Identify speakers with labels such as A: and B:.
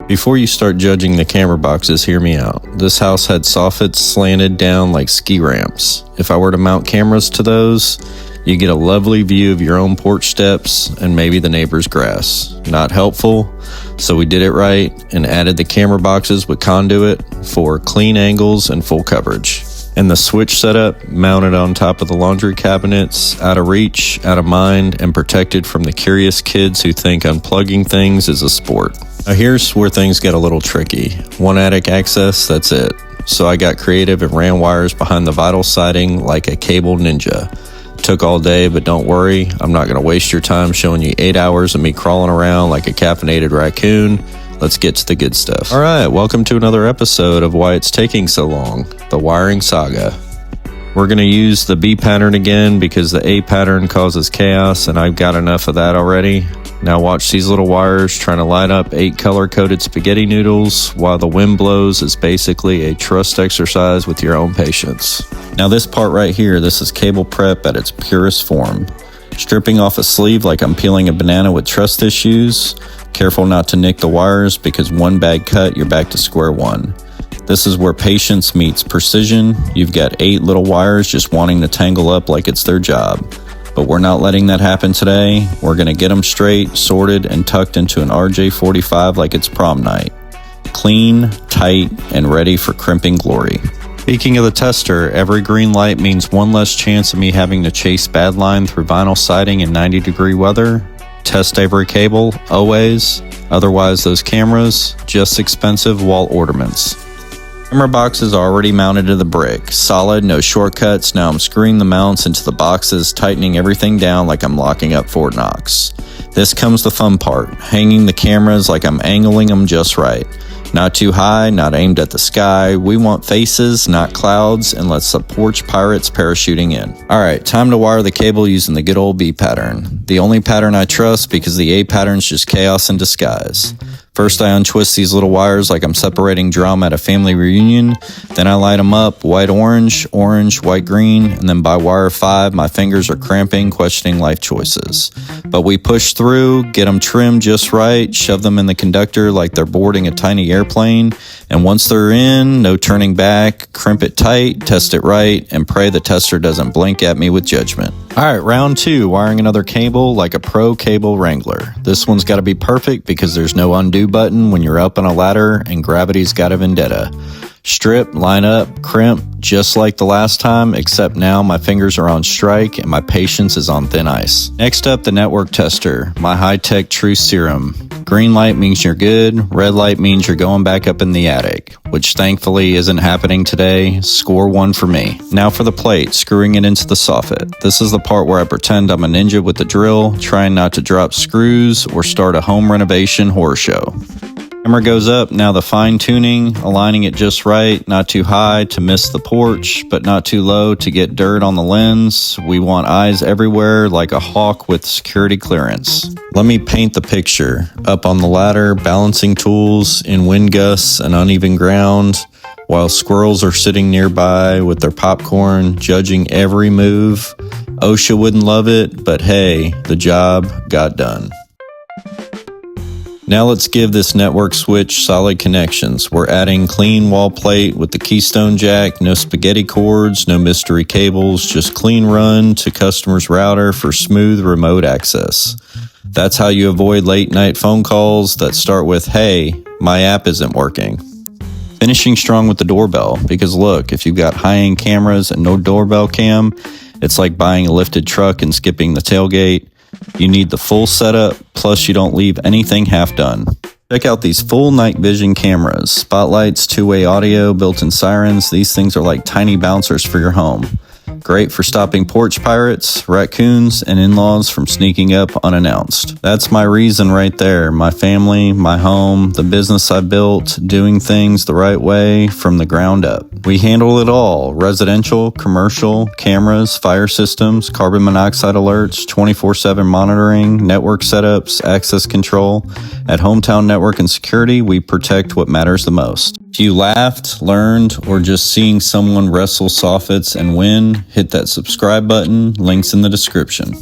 A: Before you start judging the camera boxes, hear me out. This house had soffits slanted down like ski ramps. If I were to mount cameras to those, you get a lovely view of your own porch steps and maybe the neighbor's grass. Not helpful, so we did it right and added the camera boxes with conduit for clean angles and full coverage. And the switch setup mounted on top of the laundry cabinets, out of reach, out of mind, and protected from the curious kids who think unplugging things is a sport. Now here's where things get a little tricky. One attic access, that's it. So I got creative and ran wires behind the vital siding like a cable ninja. Took all day, but don't worry, I'm not going to waste your time showing you 8 hours of me crawling around like a caffeinated raccoon. Let's get to the good stuff. All right, welcome to another episode of Why It's Taking So Long, the wiring saga. We're going to use the B pattern again because the A pattern causes chaos and I've got enough of that already. Now watch these little wires trying to line up 8 color-coded spaghetti noodles while the wind blows is basically a trust exercise with your own patience. Now this part right here, this is cable prep at its purest form. Stripping off a sleeve like I'm peeling a banana with trust issues. Careful not to nick the wires because one bad cut, you're back to square one. This is where patience meets precision. You've got 8 little wires just wanting to tangle up like it's their job. But we're not letting that happen today. We're going to get them straight, sorted, and tucked into an RJ45 like it's prom night. Clean, tight, and ready for crimping glory. Speaking of the tester, every green light means one less chance of me having to chase bad line through vinyl siding in 90-degree weather. Test every cable, always. Otherwise, those cameras, just expensive wall ornaments. Camera boxes are already mounted to the brick. Solid, no shortcuts. Now I'm screwing the mounts into the boxes, tightening everything down like I'm locking up Fort Knox. This comes the fun part, hanging the cameras like I'm angling them just right. Not too high, not aimed at the sky. We want faces, not clouds, and let's the porch pirates parachuting in. Alright, time to wire the cable using the good old B pattern. The only pattern I trust because the A pattern's just chaos in disguise. First I untwist these little wires like I'm separating drum at a family reunion, then I light them up white-orange, orange, white-green, and then by wire 5 my fingers are cramping, questioning life choices. But we push through, get them trimmed just right, shove them in the conductor like they're boarding a tiny airplane, and once they're in, no turning back, crimp it tight, test it right, and pray the tester doesn't blink at me with judgment. Alright, round 2, wiring another cable like a pro cable wrangler. This one's got to be perfect because there's no undo button when you're up on a ladder and gravity's got a vendetta. Strip, line up, crimp, just like the last time, except now my fingers are on strike and my patience is on thin ice. Next up, the network tester, my high-tech truth serum. Green light means you're good, red light means you're going back up in the attic, which thankfully isn't happening today. Score 1 for me. Now for the plate, screwing it into the soffit. This is the part where I pretend I'm a ninja with the drill, trying not to drop screws or start a home renovation horror show. Camera goes up, now the fine tuning, aligning it just right, not too high to miss the porch, but not too low to get dirt on the lens. We want eyes everywhere like a hawk with security clearance. Let me paint the picture. Up on the ladder, balancing tools in wind gusts and uneven ground, while squirrels are sitting nearby with their popcorn, judging every move. OSHA wouldn't love it, but hey, the job got done. Now let's give this network switch solid connections. We're adding clean wall plate with the keystone jack, no spaghetti cords, no mystery cables, just clean run to customer's router for smooth remote access. That's how you avoid late night phone calls that start with, hey, my app isn't working. Finishing strong with the doorbell, because look, if you've got high-end cameras and no doorbell cam, it's like buying a lifted truck and skipping the tailgate. You need the full setup, plus you don't leave anything half done. Check out these full night vision cameras, spotlights, two-way audio, built-in sirens. These things are like tiny bouncers for your home. Great for stopping porch pirates, raccoons, and in-laws from sneaking up unannounced. That's my reason right there. My family, my home, the business I built, doing things the right way from the ground up. We handle it all. Residential, commercial, cameras, fire systems, carbon monoxide alerts, 24/7 monitoring, network setups, access control. At Hometown Network and Security, we protect what matters the most. If you laughed, learned, or just seeing someone wrestle soffits and win, hit that subscribe button, links in the description.